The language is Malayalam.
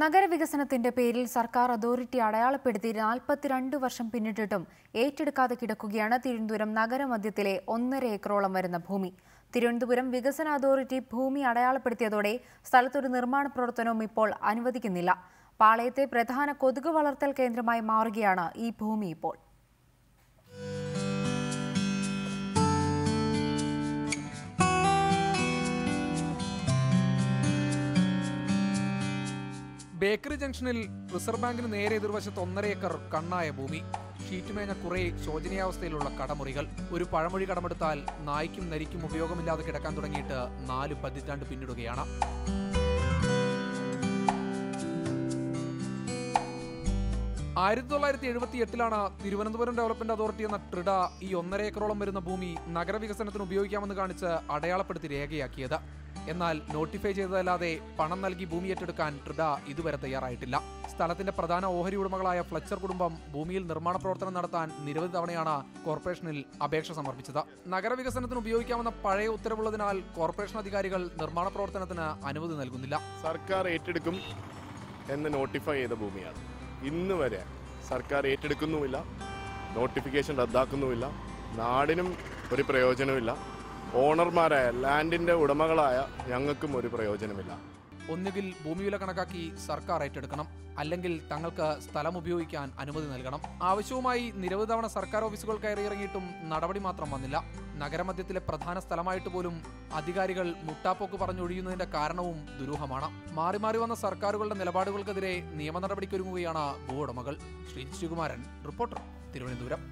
നഗരവികസനത്തിന്റെ പേരിൽ സർക്കാർ അതോറിറ്റി അടയാളപ്പെടുത്തി 42 വർഷം പിന്നിട്ടിട്ടും ഏറ്റെടുക്കാതെ കിടക്കുകയാണ് തിരുവനന്തപുരം നഗരമധ്യത്തിലെ 1.5 ഏക്കറോളം വരുന്ന ഭൂമി. തിരുവനന്തപുരം വികസന അതോറിറ്റി ഭൂമി അടയാളപ്പെടുത്തിയതോടെ സ്ഥലത്തൊരു നിർമ്മാണ പ്രവർത്തനവും ഇപ്പോൾ അനുവദിക്കുന്നില്ല. പാളയത്തെ പ്രധാന കൊതുക് വളർത്തൽ കേന്ദ്രമായി മാറുകയാണ് ഈ ഭൂമി ഇപ്പോൾ. ബേക്കറി ജംഗ്ഷനിൽ റിസർവ് ബാങ്കിന് നേരെ എതിർവശത്ത് 1.5 ഏക്കർ കണ്ണായ ഭൂമി. ഷീറ്റുമേഞ്ഞ കുറെ ശോചനീയാവസ്ഥയിലുള്ള കടമുറികൾ. ഒരു പഴമൊഴി കടമെടുത്താൽ നായ്ക്കും നരിക്കും ഉപയോഗമില്ലാതെ കിടക്കാൻ തുടങ്ങിയിട്ട് 4 പതിറ്റാണ്ട് പിന്നിടുകയാണ്. തിരുവനന്തപുരം ഡെവലപ്മെന്റ് അതോറിറ്റി എന്ന ട്രിഡ ഈ 1.5 ഏക്കറോളം വരുന്ന ഭൂമി നഗരവികസനത്തിന് ഉപയോഗിക്കാമെന്ന് കാണിച്ച് അടയാളപ്പെടുത്തി രേഖയാക്കിയത്. എന്നാൽ നോട്ടിഫൈ ചെയ്തതല്ലാതെ പണം നൽകി ഭൂമി ഏറ്റെടുക്കാൻ ട്രിഡ ഇതുവരെ തയ്യാറായിട്ടില്ല. സ്ഥലത്തിന്റെ പ്രധാന ഓഹരി ഉടമകളായ ഫ്ലെച്ചർ കുടുംബം ഭൂമിയിൽ നിർമ്മാണ പ്രവർത്തനം നടത്താൻ നിരവധി തവണയാണ് കോർപ്പറേഷനിൽ അപേക്ഷ സമർപ്പിച്ചത്. നഗരവികസനത്തിന് ഉപയോഗിക്കാമെന്ന പഴയ ഉത്തരവുള്ളതിനാൽ കോർപ്പറേഷൻ അധികാരികൾ നിർമ്മാണ പ്രവർത്തനത്തിന് അനുമതി നൽകുന്നില്ല. സർക്കാർ ഏറ്റെടുക്കും എന്ന് നോട്ടിഫൈ ചെയ്ത ഭൂമിയാണ്. ഇന്ന് വരെ സർക്കാർ ഏറ്റെടുക്കുന്നുമില്ല, നോട്ടിഫിക്കേഷൻ റദ്ദാക്കുന്നുമില്ല, നാടിനും ഒരു പ്രയോജനമില്ല, ഓണർമാരായ ലാൻഡിന്റെ ഉടമകളായ ഞങ്ങൾക്കും ഒരു പ്രയോജനമില്ല. ഒന്നുകിൽ ഭൂമി വില കണക്കാക്കി സർക്കാർ ഏറ്റെടുക്കണം, അല്ലെങ്കിൽ തങ്ങൾക്ക് സ്ഥലം ഉപയോഗിക്കാൻ അനുമതി നൽകണം. ആവശ്യവുമായി നിരവധി തവണ സർക്കാർ ഓഫീസുകൾ കയറിയിറങ്ങിയിട്ടും നടപടി മാത്രം വന്നില്ല. നഗരമധ്യത്തിലെ പ്രധാന സ്ഥലമായിട്ട് പോലും അധികാരികൾ മുട്ടാപ്പോക്ക് പറഞ്ഞൊഴിയുന്നതിന്റെ കാരണവും ദുരൂഹമാണ്. മാറി മാറി വന്ന സർക്കാരുകളുടെ നിലപാടുകൾക്കെതിരെ നിയമ നടപടിക്കൊരുങ്ങുകയാണ് ഭൂ ഉടമകൾ. ശ്രീകുമാരൻ, റിപ്പോർട്ടർ, തിരുവനന്തപുരം.